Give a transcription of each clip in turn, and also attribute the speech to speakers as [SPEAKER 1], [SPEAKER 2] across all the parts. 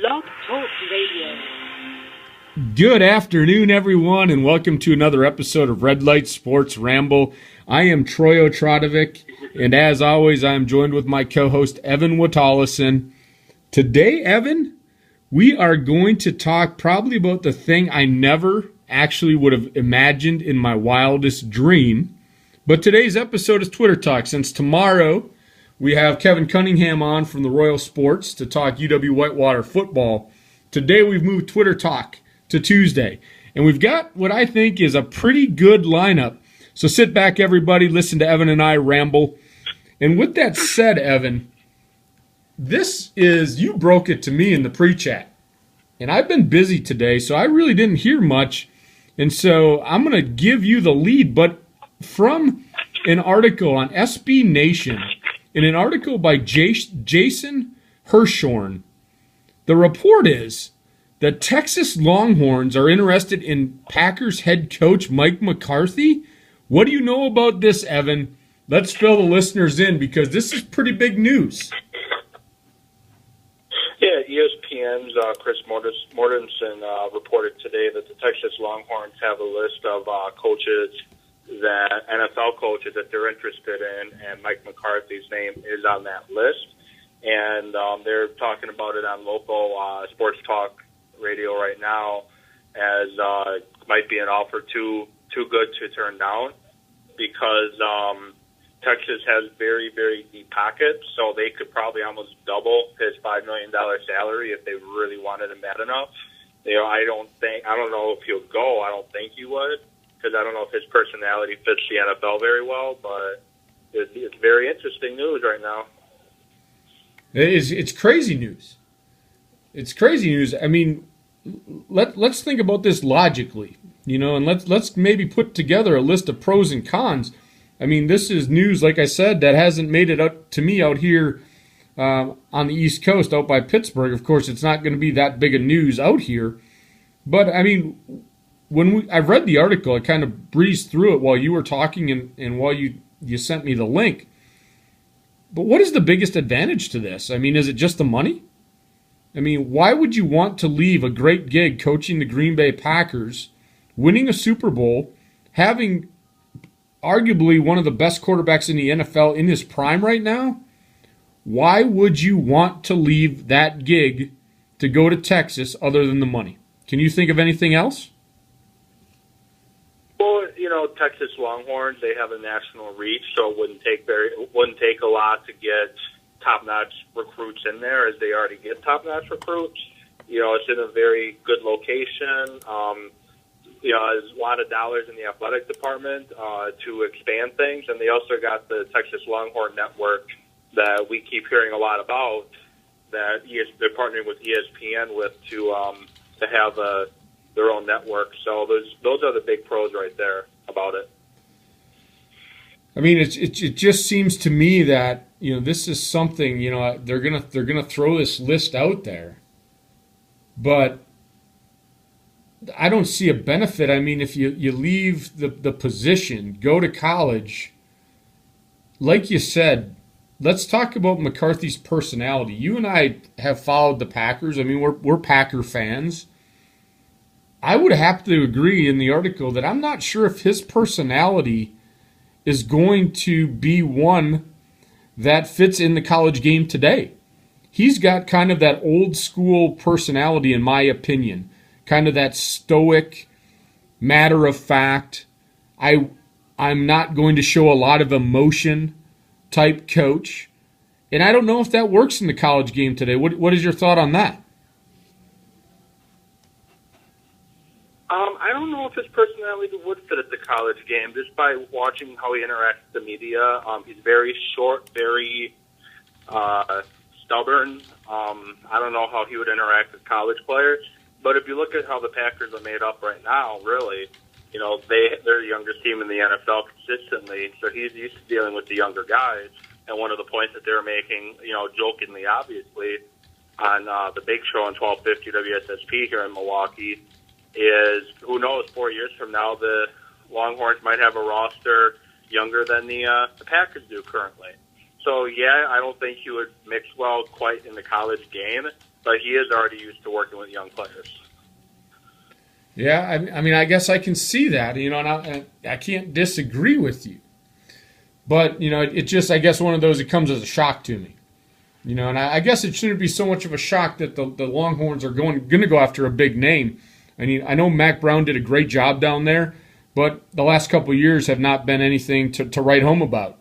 [SPEAKER 1] Blog Talk Radio.
[SPEAKER 2] Good afternoon, everyone, and welcome to another episode of Light Sports Ramble. I am Troy Otradovic, and as always, I am joined with my co-host, Evan Watallison. Today, Evan, we are going to talk probably about the thing I never actually would have imagined in my wildest dream. But today's episode is Twitter Talk, since tomorrow we have Kevin Cunningham on from the Royal Sports to talk UW-Whitewater football. Today we've moved Twitter Talk to Tuesday, and we've got what I think is a pretty good lineup. So sit back, everybody, listen to Evan and I ramble. And with that said, Evan, you broke it to me in the pre-chat. And I've been busy today, so I really didn't hear much. And so I'm going to give you the lead, but from an article on SB Nation, in an article by Jason Hirschhorn, the report is the Texas Longhorns are interested in Packers head coach Mike McCarthy. What do you know about this, Evan? Let's fill the listeners in because this is pretty big news.
[SPEAKER 3] Yeah, ESPN's Chris Mortensen reported today that the Texas Longhorns have a list of NFL coaches that they're interested in, and Mike McCarthy's name is on that list. And they're talking about it on local sports talk radio right now as might be an offer too good to turn down because Texas has very, very deep pockets, so they could probably almost double his $5 million salary if they really wanted him bad enough. I don't know if he'll go. I don't think he would because I don't know if his personality fits the NFL very well, but it's very interesting news right now.
[SPEAKER 2] It's crazy news. It's crazy news. I mean, let's think about this logically, and let's maybe put together a list of pros and cons. I mean, this is news, like I said, that hasn't made it up to me out here on the East Coast, out by Pittsburgh. Of course, it's not going to be that big of news out here. But, I mean, I read the article, I kind of breezed through it while you were talking and while you sent me the link. But what is the biggest advantage to this? I mean, is it just the money? I mean, why would you want to leave a great gig coaching the Green Bay Packers, winning a Super Bowl, having arguably one of the best quarterbacks in the NFL in his prime right now? Why would you want to leave that gig to go to Texas other than the money? Can you think of anything else?
[SPEAKER 3] Well, Texas Longhorns, they have a national reach, so it wouldn't take a lot to get top-notch recruits in there, as they already get top-notch recruits. It's in a very good location. There's a lot of dollars in the athletic department to expand things, and they also got the Texas Longhorn Network that we keep hearing a lot about that they're partnering with ESPN with to have their own network. So those are the big pros right there about it.
[SPEAKER 2] I mean, it just seems to me that this is something they're gonna throw this list out there, but I don't see a benefit. I mean, if you leave the position, go to college, like you said, let's talk about McCarthy's personality. You and I have followed the Packers. I mean, we're Packer fans. I would have to agree in the article that I'm not sure if his personality is going to be one that fits in the college game today. He's got kind of that old school personality, in my opinion, kind of that stoic, matter of fact, I'm not going to show a lot of emotion type coach. And I don't know if that works in the college game today. What is your thought on that?
[SPEAKER 3] I don't know if his personality would fit at the college game, just by watching how he interacts with the media. He's very short, very stubborn. I don't know how he would interact with college players. But if you look at how the Packers are made up right now, really, they're the youngest team in the NFL consistently, so he's used to dealing with the younger guys. And one of the points that they were making, jokingly, obviously, on the Big Show on 1250 WSSP here in Milwaukee, is who knows, 4 years from now, the Longhorns might have a roster younger than the Packers do currently. So, yeah, I don't think he would mix well quite in the college game, but he is already used to working with young players.
[SPEAKER 2] Yeah, I mean, I guess I can see that, and I can't disagree with you. But, it just, I guess, one of those that comes as a shock to me. And I guess it shouldn't be so much of a shock that the Longhorns are going to go after a big name. I mean, I know Mac Brown did a great job down there, but the last couple of years have not been anything to write home about.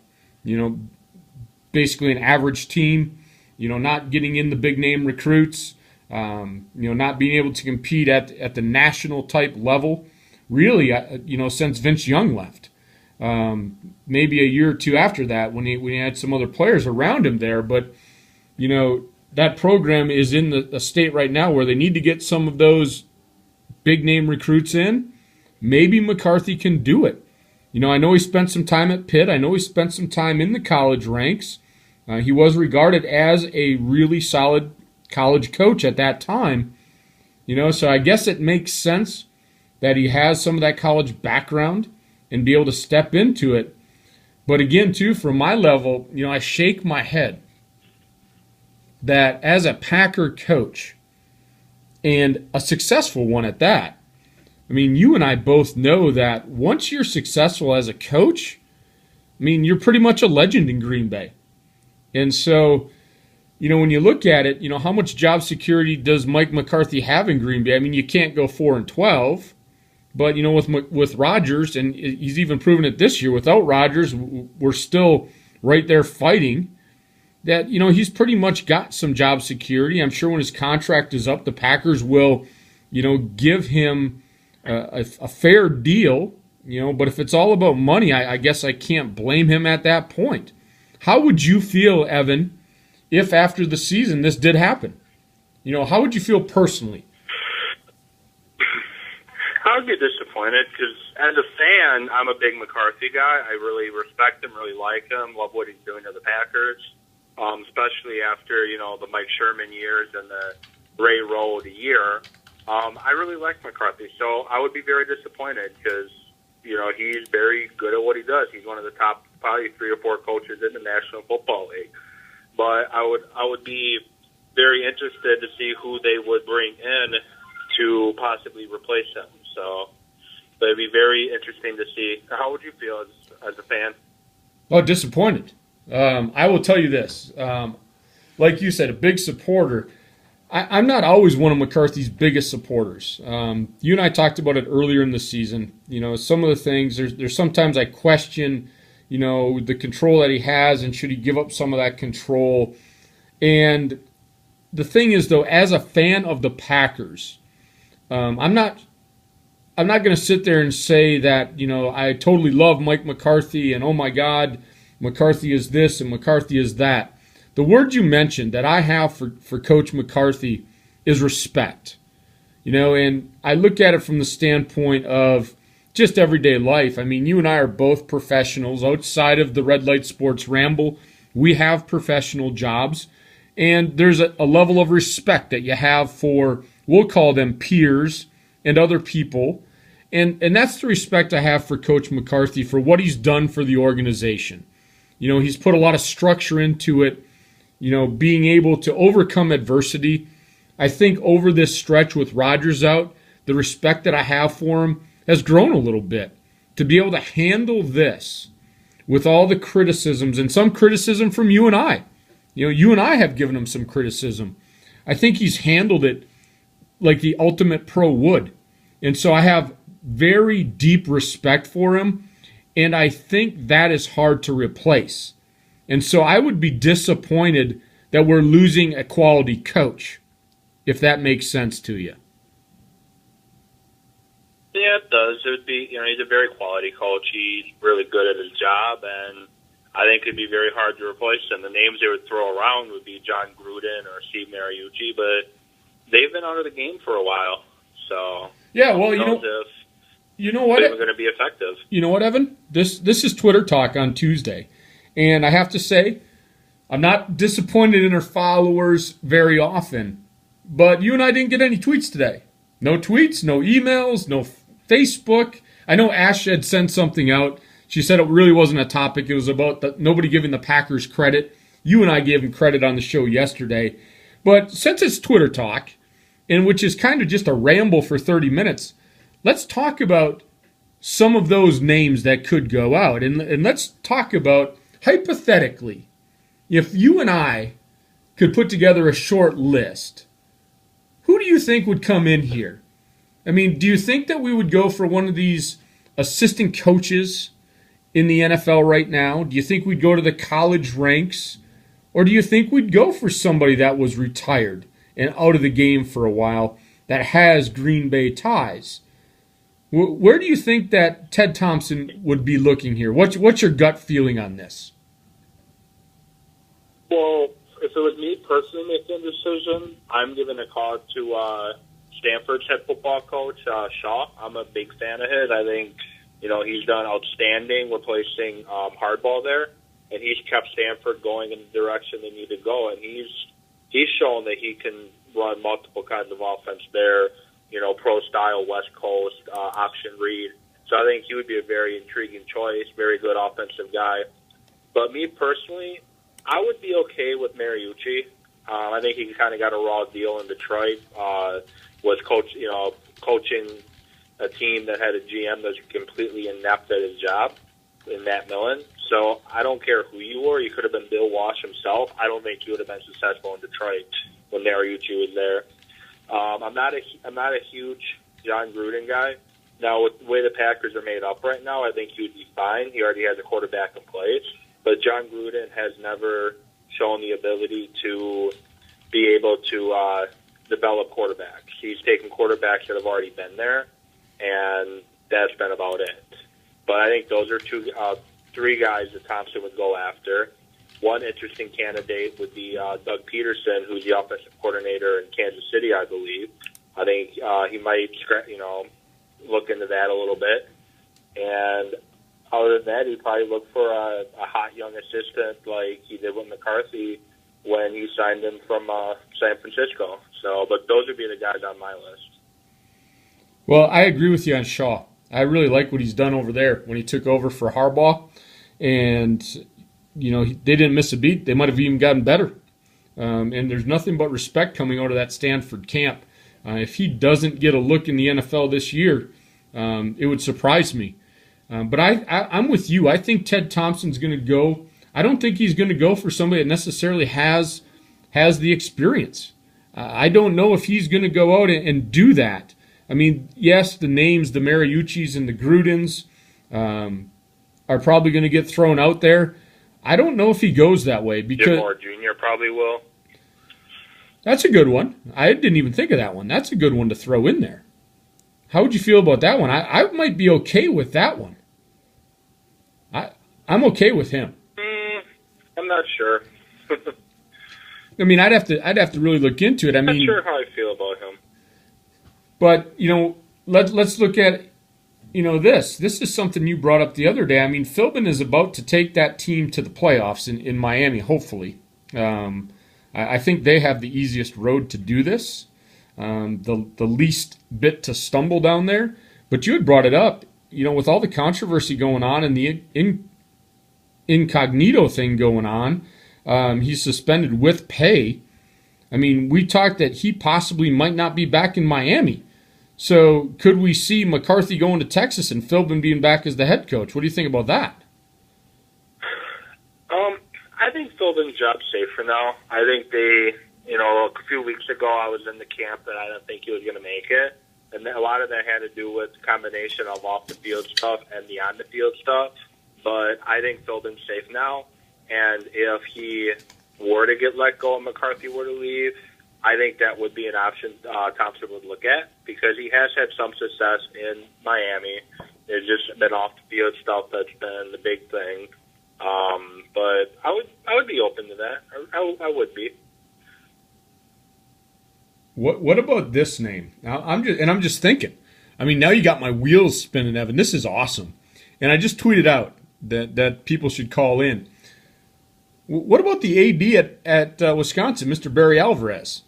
[SPEAKER 2] Basically an average team, not getting in the big name recruits, not being able to compete at the national type level, really, since Vince Young left. Maybe a year or two after that when he had some other players around him there, but that program is in a state right now where they need to get some of those big name recruits in. Maybe McCarthy can do it. I know he spent some time at Pitt. I know he spent some time in the college ranks. He was regarded as a really solid college coach at that time. So I guess it makes sense that he has some of that college background and be able to step into it. But again, too, from my level, I shake my head that as a Packer coach, and a successful one at that, I mean, you and I both know that once you're successful as a coach, I mean, you're pretty much a legend in Green Bay. And so, when you look at it, how much job security does Mike McCarthy have in Green Bay? I mean, you can't go 4-12, but, with Rodgers, and he's even proven it this year, without Rodgers, we're still right there fighting. That, he's pretty much got some job security. I'm sure when his contract is up, the Packers will, give him a fair deal, but if it's all about money, I guess I can't blame him at that point. How would you feel, Evan, if after the season this did happen? How would you feel personally?
[SPEAKER 3] I would be disappointed because as a fan, I'm a big McCarthy guy. I really respect him, really like him, love what he's doing to the Packers. Especially after, the Mike Sherman years and the Ray Rode year. I really like McCarthy, so I would be very disappointed because, he's very good at what he does. He's one of the top probably 3 or 4 coaches in the National Football League. But I would be very interested to see who they would bring in to possibly replace him. So it'd be very interesting to see. How would you feel as a fan?
[SPEAKER 2] Oh, disappointed. I will tell you this. Like you said, a big supporter. I'm not always one of McCarthy's biggest supporters. You and I talked about it earlier in the season. Some of the things, there's sometimes I question, the control that he has and should he give up some of that control. And the thing is, though, as a fan of the Packers, I'm not going to sit there and say that, I totally love Mike McCarthy and, oh, my God, McCarthy is this and McCarthy is that. The word you mentioned that I have for Coach McCarthy is respect. And I look at it from the standpoint of just everyday life. I mean, you and I are both professionals. Outside of the Light Sports Ramble, we have professional jobs. And there's a level of respect that you have for, we'll call them peers and other people. And that's the respect I have for Coach McCarthy for what he's done for the organization. He's put a lot of structure into it, being able to overcome adversity. I think over this stretch with Rodgers out, the respect that I have for him has grown a little bit. To be able to handle this with all the criticisms, and some criticism from you and I. You and I have given him some criticism. I think he's handled it like the ultimate pro would. And so I have very deep respect for him. And I think that is hard to replace. And so I would be disappointed that we're losing a quality coach, if that makes sense to you.
[SPEAKER 3] Yeah, it does. It would be, he's a very quality coach. He's really good at his job, and I think it'd be very hard to replace him. The names they would throw around would be John Gruden or Steve Mariucci, but they've been out of the game for a while. So
[SPEAKER 2] yeah, well, you know what?
[SPEAKER 3] They're going to be effective.
[SPEAKER 2] You know what, Evan? This is Twitter Talk on Tuesday. And I have to say, I'm not disappointed in our followers very often. But you and I didn't get any tweets today. No tweets, no emails, no Facebook. I know Ash had sent something out. She said it really wasn't a topic. It was about nobody giving the Packers credit. You and I gave them credit on the show yesterday. But since it's Twitter talk, and which is kind of just a ramble for 30 minutes, let's talk about some of those names that could go out. And let's talk about, hypothetically, if you and I could put together a short list, who do you think would come in here? I mean, do you think that we would go for one of these assistant coaches in the NFL right now? Do you think we'd go to the college ranks? Or do you think we'd go for somebody that was retired and out of the game for a while that has Green Bay ties? Where do you think that Ted Thompson would be looking here? What's your gut feeling on this?
[SPEAKER 3] Well, if it was me personally making the decision, I'm giving a call to Stanford's head football coach, Shaw. I'm a big fan of his. I think, he's done outstanding replacing Hardball there, and he's kept Stanford going in the direction they need to go, and he's shown that he can run multiple kinds of offense there, pro-style West Coast, option read. So I think he would be a very intriguing choice, very good offensive guy. But me personally, I would be okay with Mariucci. I think he kind of got a raw deal in Detroit. Was coaching a team that had a GM that's completely inept at his job in Matt Millen. So I don't care who you were. You could have been Bill Walsh himself. I don't think you would have been successful in Detroit when Mariucci was there. I'm not a huge John Gruden guy. Now, with the way the Packers are made up right now, I think he would be fine. He already has a quarterback in place. But John Gruden has never shown the ability to be able to develop quarterbacks. He's taken quarterbacks that have already been there, and that's been about it. But I think those are three guys that Thompson would go after. One interesting candidate would be Doug Peterson, who's the offensive coordinator in Kansas City, I believe. I think he might, look into that a little bit. And other than that, he'd probably look for a hot young assistant like he did with McCarthy when he signed him from San Francisco. So, but those would be the guys on my list.
[SPEAKER 2] Well, I agree with you on Shaw. I really like what he's done over there when he took over for Harbaugh. And, they didn't miss a beat. They might have even gotten better. And there's nothing but respect coming out of that Stanford camp. If he doesn't get a look in the NFL this year, it would surprise me. But I'm with you. I think Ted Thompson's going to go. I don't think he's going to go for somebody that necessarily has the experience. I don't know if he's going to go out and do that. I mean, yes, the names, the Mariucci's and the Grudens, are probably going to get thrown out there. I don't know if he goes that way because
[SPEAKER 3] Jim Moore Jr. probably will.
[SPEAKER 2] That's a good one. I didn't even think of that one. That's a good one to throw in there. How would you feel about that one? I might be okay with that one. I'm okay with him.
[SPEAKER 3] I'm not sure.
[SPEAKER 2] I mean, I'd have to really look into it.
[SPEAKER 3] I'm not sure how I feel about him.
[SPEAKER 2] But let's look at this. This is something you brought up the other day. I mean, Philbin is about to take that team to the playoffs in Miami. Hopefully, I think they have the easiest road to do this, the least bit to stumble down there. But you had brought it up. With all the controversy going on and the incognito thing going on, he's suspended with pay. I mean, we talked that he possibly might not be back in Miami. So could we see McCarthy going to Texas and Philbin being back as the head coach? What do you think about that?
[SPEAKER 3] I think Philbin's job's safe for now. I think a few weeks ago I was in the camp that I didn't think he was going to make it. And a lot of that had to do with the combination of off-the-field stuff and the on-the-field stuff. But I think Philbin's safe now. And if he were to get let go and McCarthy were to leave, I think that would be an option Thompson would look at because he has had some success in Miami. There's just been off-the-field stuff that's been the big thing. But I would be open to that. I would be.
[SPEAKER 2] What about this name? Now, I'm just thinking. I mean, now you got my wheels spinning, Evan. This is awesome. And I just tweeted out that people should call in. What about the AD at Wisconsin, Mr. Barry Alvarez?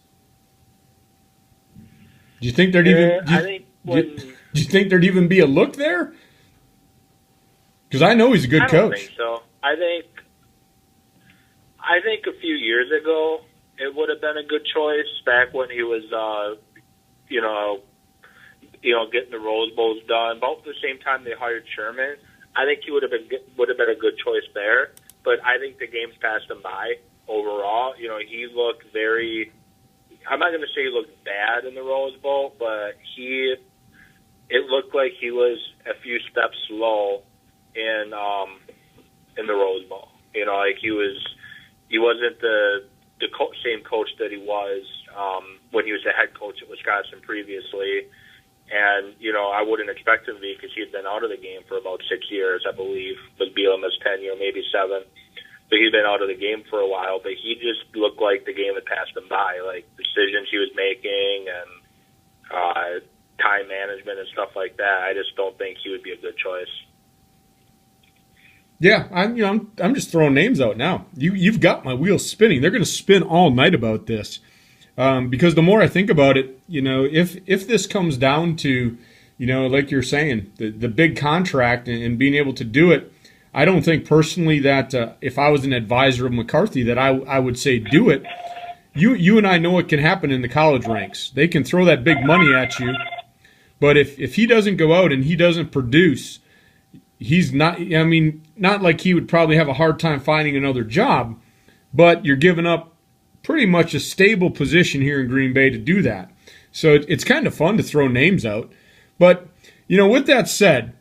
[SPEAKER 2] Do you think there'd even? Do you think there'd even be a look there? Because I know he's a good
[SPEAKER 3] I don't
[SPEAKER 2] coach.
[SPEAKER 3] think so. I think a few years ago it would have been a good choice back when he was, getting the Rose Bowls done. About the same time they hired Sherman, I think he would have been a good choice there. But I think the game's passed him by overall. You know, he looked very. I'm not going to say he looked bad in the Rose Bowl, but it looked like he was a few steps slow in the Rose Bowl. You know, like he wasn't the same coach that he was when he was the head coach at Wisconsin previously. And, you know, I wouldn't expect him to be because he had been out of the game for about 6 years, I believe, with Bielema's tenure, maybe 7. So he'd been out of the game for a while, but he just looked like the game had passed him by, like decisions he was making and time management and stuff like that. I just don't think he would be a good choice.
[SPEAKER 2] Yeah, I'm just throwing names out now. You've got my wheels spinning. They're going to spin all night about this. Because the more I think about it, you know, if this comes down to, you know, like you're saying, the big contract and being able to do it, I don't think personally that if I was an advisor of McCarthy that I would say do it. You and I know what can happen in the college ranks. They can throw that big money at you, but if he doesn't go out and he doesn't produce, he's not. I mean, not like he would probably have a hard time finding another job, but you're giving up pretty much a stable position here in Green Bay to do that. So it's kind of fun to throw names out. But, you know, with that said,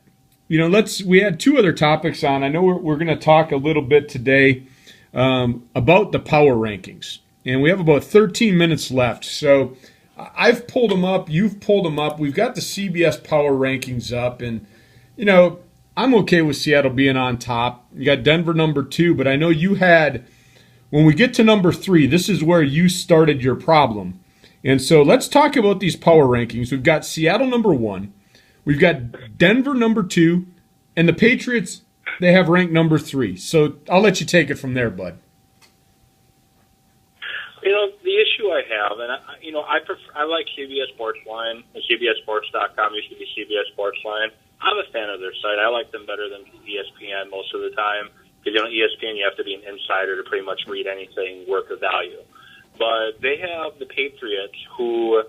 [SPEAKER 2] you know, we had 2 other topics on. I know we're going to talk a little bit today about the power rankings. And we have about 13 minutes left. So I've pulled them up. You've pulled them up. We've got the CBS power rankings up. And, you know, I'm okay with Seattle being on top. You got Denver number 2, but I know you had – when we get to number 3, this is where you started your problem. And so let's talk about these power rankings. We've got Seattle number 1. We've got Denver number 2. And the Patriots, they have ranked number 3. So I'll let you take it from there, bud.
[SPEAKER 3] You know, the issue I have, and I like CBS Sportsline, and CBSSports.com used to be CBS Sportsline. I'm a fan of their site. I like them better than ESPN most of the time. Because, you know, ESPN, you have to be an insider to pretty much read anything worth of value. But they have the Patriots, who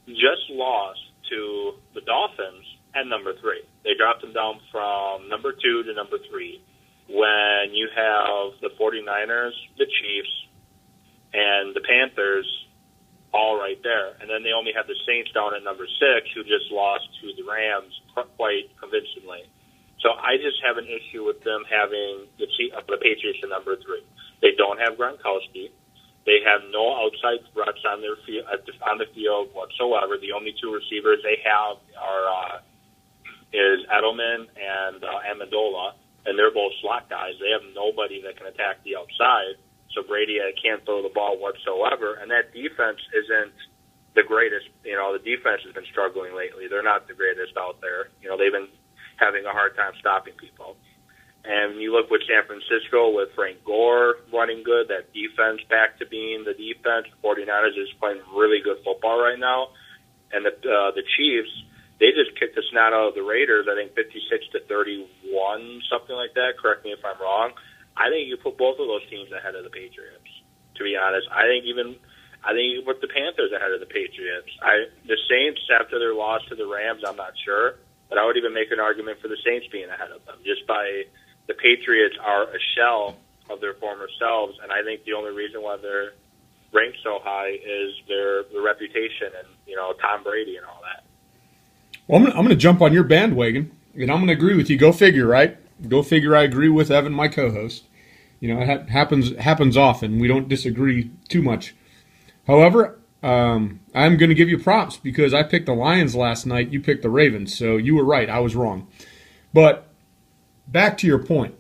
[SPEAKER 3] just lost to the Dolphins at number 3. They dropped them down from number 2 to number 3. When you have the 49ers, the Chiefs, and the Panthers all right there. And then they only have the Saints down at number 6, who just lost to the Rams quite convincingly. So I just have an issue with them having the Patriots at number 3. They don't have Gronkowski. They have no outside threats on the field whatsoever. The only 2 receivers they have is Edelman and Amendola, and they're both slot guys. They have nobody that can attack the outside. So Brady can't throw the ball whatsoever, and that defense isn't the greatest. You know, the defense has been struggling lately. They're not the greatest out there. You know, they've been having a hard time stopping people. And you look with San Francisco with Frank Gore running good, that defense back to being the defense. The 49ers is playing really good football right now. And the Chiefs, they just kicked the snot out of the Raiders, I think 56-31, something like that. Correct me if I'm wrong. I think you put both of those teams ahead of the Patriots, to be honest. I think you put the Panthers ahead of the Patriots. The Saints, after their loss to the Rams, I'm not sure. But I would even make an argument for the Saints being ahead of them. Just by the Patriots are a shell of their former selves, and I think the only reason why they're ranked so high is their reputation and, you know, Tom Brady and all that.
[SPEAKER 2] Well, I'm going to jump on your bandwagon, and I'm going to agree with you. Go figure, right? Go figure. I agree with Evan, my co-host. You know, it happens often. We don't disagree too much. However, I'm going to give you props because I picked the Lions last night. You picked the Ravens, so you were right. I was wrong. But back to your point.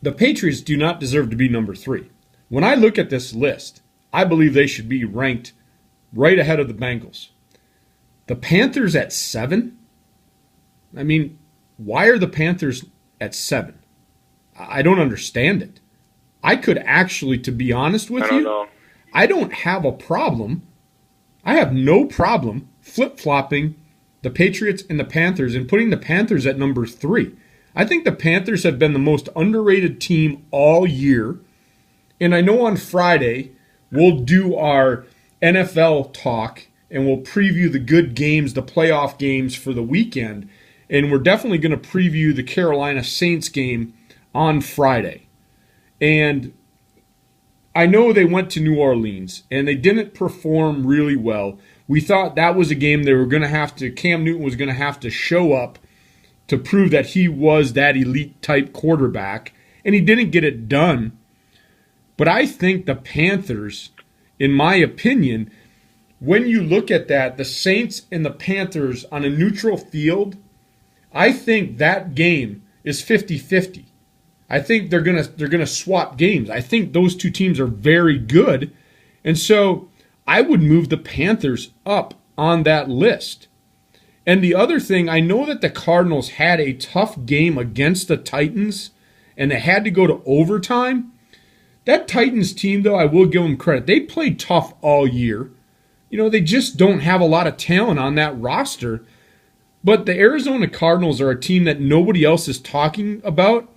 [SPEAKER 2] The Patriots do not deserve to be number 3. When I look at this list, I believe they should be ranked right ahead of the Bengals. The Panthers at 7? I mean, why are the Panthers at 7? I don't understand it. I could actually, to be honest with you, I don't have a problem. I have no problem flip-flopping the Patriots and the Panthers and putting the Panthers at number 3. I think the Panthers have been the most underrated team all year. And I know on Friday we'll do our NFL talk and we'll preview the good games, the playoff games for the weekend. And we're definitely going to preview the Carolina Saints game on Friday. And I know they went to New Orleans and they didn't perform really well. We thought that was a game they were going to have to, Cam Newton was going to have to show up to prove that he was that elite type quarterback, and he didn't get it done. But I think the Panthers, in my opinion, when you look at that, the Saints and the Panthers on a neutral field, I think that game is 50-50. I think they're gonna swap games. I think those two teams are very good, and so I would move the Panthers up on that list. And the other thing, I know that the Cardinals had a tough game against the Titans, and they had to go to overtime. That Titans team, though, I will give them credit. They played tough all year. You know, they just don't have a lot of talent on that roster. But the Arizona Cardinals are a team that nobody else is talking about.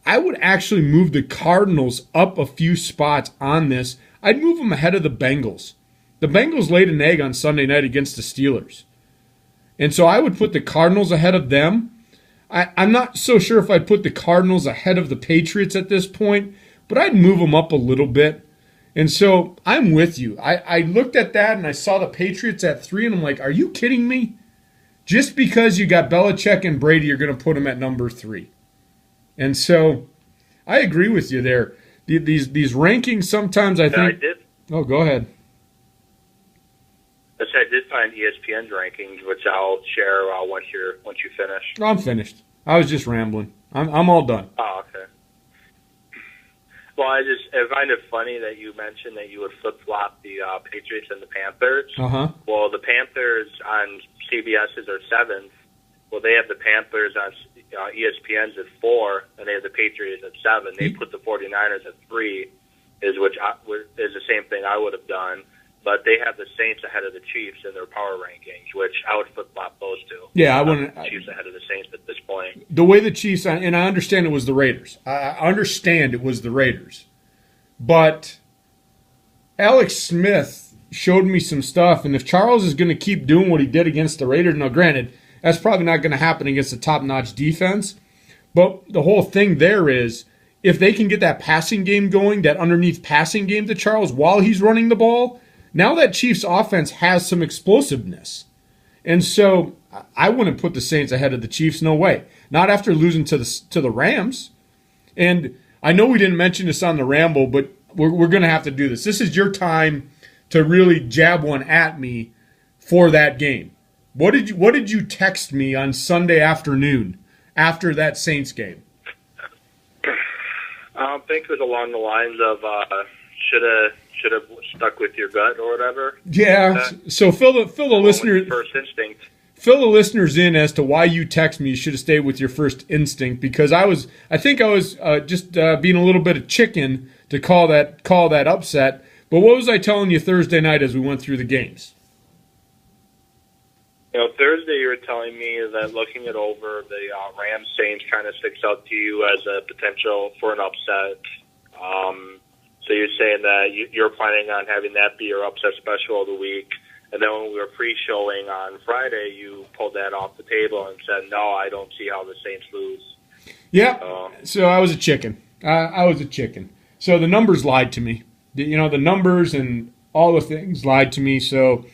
[SPEAKER 2] I would actually move the Cardinals up a few spots on this. I'd move them ahead of the Bengals. The Bengals laid an egg on Sunday night against the Steelers. And so I would put the Cardinals ahead of them. I'm not so sure if I'd put the Cardinals ahead of the Patriots at this point, but I'd move them up a little bit. And so I'm with you. I looked at that and I saw the Patriots at 3, and I'm like, are you kidding me? Just because you got Belichick and Brady, you're going to put them at number 3. And so I agree with you there. These rankings sometimes I think.
[SPEAKER 3] I did.
[SPEAKER 2] Oh, go ahead.
[SPEAKER 3] I did find ESPN's rankings, which I'll share once you finish.
[SPEAKER 2] No, I'm finished. I was just rambling. I'm all done.
[SPEAKER 3] Oh, okay. Well, I find it funny that you mentioned that you would flip-flop the Patriots and the Panthers.
[SPEAKER 2] Uh-huh.
[SPEAKER 3] Well, the Panthers on CBS's are 7th. Well, they have the Panthers on ESPN's at 4, and they have the Patriots at 7. They put the 49ers at 3, is the same thing I would have done. But they have the Saints ahead of the Chiefs in their power rankings, which I would flip-flop those two.
[SPEAKER 2] Yeah, I wouldn't.
[SPEAKER 3] Chiefs ahead of the Saints at this point.
[SPEAKER 2] The way the Chiefs, and I understand it was the Raiders. I understand it was the Raiders. But Alex Smith showed me some stuff, and if Charles is going to keep doing what he did against the Raiders, now granted, that's probably not going to happen against a top-notch defense, but the whole thing there is if they can get that passing game going, that underneath passing game to Charles while he's running the ball, now that Chiefs offense has some explosiveness. And so I wouldn't put the Saints ahead of the Chiefs, no way. Not after losing to the Rams. And I know we didn't mention this on the Ramble, but we're going to have to do this. This is your time to really jab one at me for that game. What did you text me on Sunday afternoon after that Saints game?
[SPEAKER 3] I think it was along the lines of should have stuck with your gut or whatever.
[SPEAKER 2] Yeah. So fill the listener
[SPEAKER 3] first instinct.
[SPEAKER 2] Fill the listeners in as to why you text me. You should have stayed with your first instinct, because I think I was just being a little bit of chicken to call that upset. But what was I telling you Thursday night as we went through the games?
[SPEAKER 3] Thursday you were telling me that looking it over, the Rams Saints kind of sticks out to you as a potential for an upset. So you're saying that you're planning on having that be your upset special of the week. And then when we were pre-showing on Friday, you pulled that off the table and said, no, I don't see how the Saints lose.
[SPEAKER 2] Yeah, so I was a chicken. I was a chicken. So the numbers lied to me. The numbers and all the things lied to me. So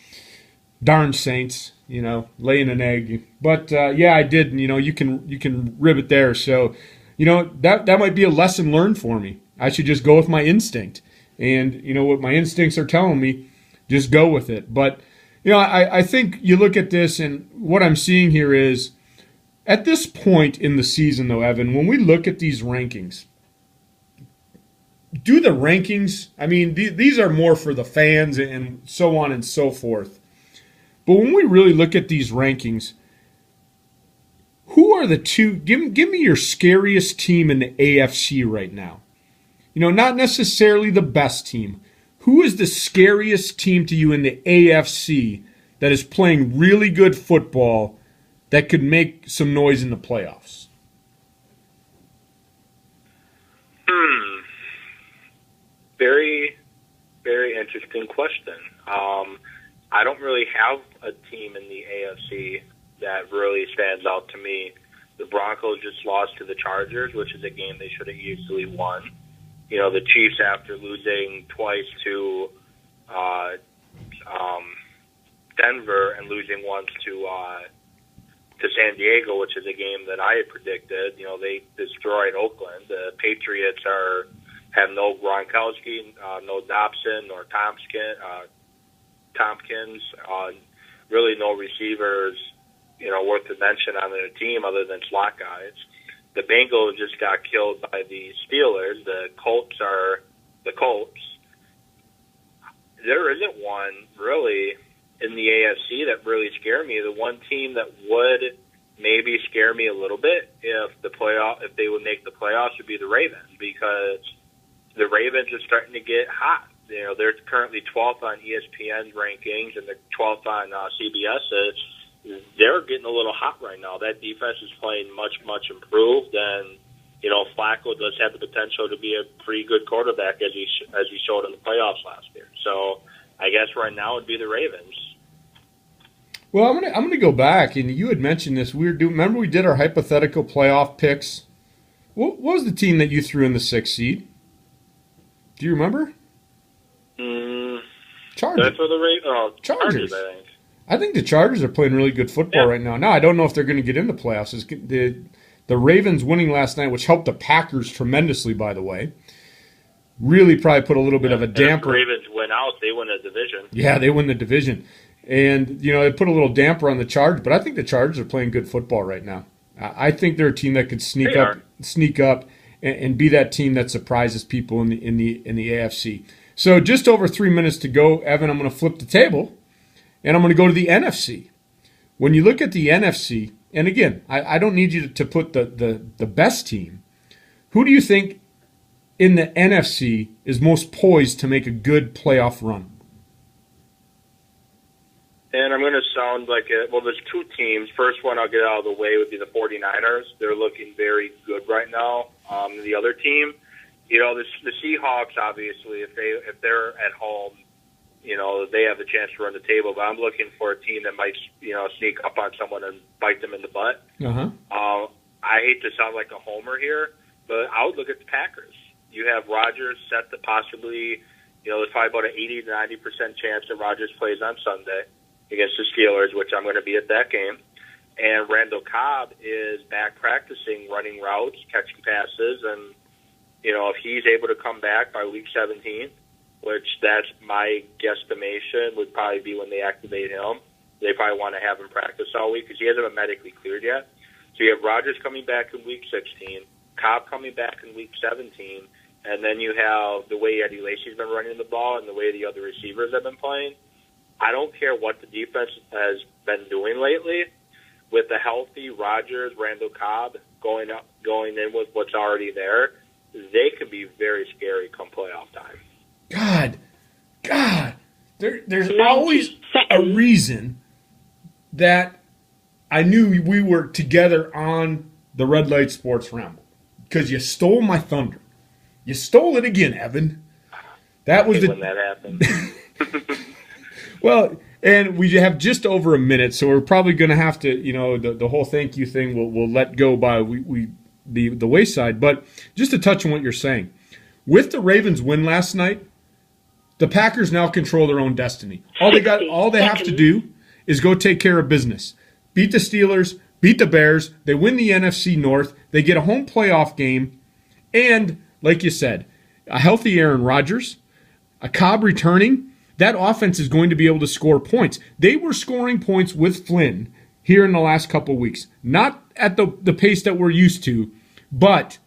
[SPEAKER 2] darn Saints, laying an egg. But, yeah, I did. You can rib it there. So, that might be a lesson learned for me. I should just go with my instinct. And, what my instincts are telling me, just go with it. But, I think you look at this, and what I'm seeing here is, at this point in the season, though, Evan, when we look at these rankings, do the rankings, I mean, these are more for the fans and so on and so forth. But when we really look at these rankings, who are the two, give me your scariest team in the AFC right now. Not necessarily the best team. Who is the scariest team to you in the AFC that is playing really good football that could make some noise in the playoffs?
[SPEAKER 3] Very, very interesting question. I don't really have a team in the AFC that really stands out to me. The Broncos just lost to the Chargers, which is a game they should have easily won. You know, the Chiefs, after losing twice to Denver and losing once to San Diego, which is a game that I had predicted. You know, they destroyed Oakland. The Patriots have no Gronkowski, no Dobson, nor Tompkins, really no receivers, you know, worth a mention on their team other than slot guys. The Bengals just got killed by the Steelers. The Colts are the Colts. There isn't one really in the AFC that really scared me. The one team that would maybe scare me a little bit if they would make the playoffs would be the Ravens, because the Ravens are starting to get hot. You know, they're currently 12th on ESPN's rankings and they're 12th on CBS's. They're getting a little hot right now. That defense is playing much, much improved, and you know, Flacco does have the potential to be a pretty good quarterback as he showed in the playoffs last year. So I guess right now it would be the Ravens.
[SPEAKER 2] Well, I'm gonna go back, and you had mentioned this. Remember we did our hypothetical playoff picks. What was the team that you threw in the 6th seed? Do you remember? Chargers.
[SPEAKER 3] That's for the
[SPEAKER 2] Chargers.
[SPEAKER 3] I think.
[SPEAKER 2] I think the Chargers are playing really good football right now. Now, I don't know if they're going to get in the playoffs. The Ravens winning last night, which helped the Packers tremendously, by the way, really probably put a little bit of a damper.
[SPEAKER 3] If the Ravens win out, they win the division.
[SPEAKER 2] Yeah, they win the division. And, you know, it put a little damper on the Chargers, but I think the Chargers are playing good football right now. I think they're a team that could sneak up and be that team that surprises people in the AFC. So just over 3 minutes to go, Evan, I'm going to flip the table, and I'm going to go to the NFC. When you look at the NFC, and again, I don't need you to put the best team. Who do you think in the NFC is most poised to make a good playoff run?
[SPEAKER 3] And I'm going to sound like there's two teams. First one I'll get out of the way would be the 49ers. They're looking very good right now. The other team, you know, the Seahawks, obviously, if they're at home, you know, they have a chance to run the table. But I'm looking for a team that might, you know, sneak up on someone and bite them in the butt. I hate to sound like a homer here, but I would look at the Packers. You have Rodgers set to possibly, you know, there's probably about an 80 to 90% chance that Rodgers plays on Sunday against the Steelers, which I'm going to be at that game. And Randall Cobb is back practicing running routes, catching passes, and, you know, if he's able to come back by week 17, which that's my guesstimation, would probably be when they activate him. They probably want to have him practice all week because he hasn't been medically cleared yet. So you have Rodgers coming back in week 16, Cobb coming back in week 17, and then you have the way Eddie Lacy's been running the ball and the way the other receivers have been playing. I don't care what the defense has been doing lately. With the healthy Rodgers, Randall Cobb going in with what's already there, they could be very scary come playoff time.
[SPEAKER 2] God, there's always a reason that I knew we were together on the Red Light Sports Ramble, because you stole my thunder. You stole it again, Evan. That was
[SPEAKER 3] when that happened.
[SPEAKER 2] Well, and we have just over a minute, so we're probably going to have to, you know, the whole thank you thing we'll let go by the wayside. But just to touch on what you're saying, with the Ravens win last night, the Packers now control their own destiny. All they have to do is go take care of business. Beat the Steelers, beat the Bears. They win the NFC North. They get a home playoff game, and like you said, a healthy Aaron Rodgers, a Cobb returning. That offense is going to be able to score points. They were scoring points with Flynn here in the last couple of weeks. Not at the pace that we're used to, but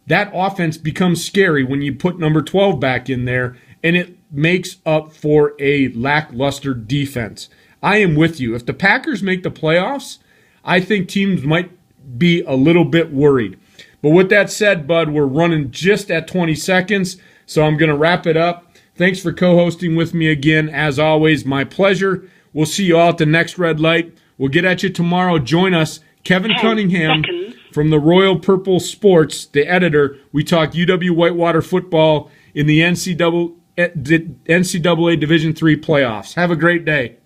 [SPEAKER 2] that offense becomes scary when you put number 12 back in there, and it makes up for a lackluster defense. I am with you. If the Packers make the playoffs, I think teams might be a little bit worried. But with that said, Bud, we're running just at 20 seconds, so I'm going to wrap it up. Thanks for co-hosting with me again. As always, my pleasure. We'll see you all at the next red light. We'll get at you tomorrow. Join us, Kevin Cunningham.
[SPEAKER 1] Seconds.
[SPEAKER 2] From the Royal Purple Sports, the editor, we talk UW Whitewater football in the NCAA Division III playoffs. Have a great day.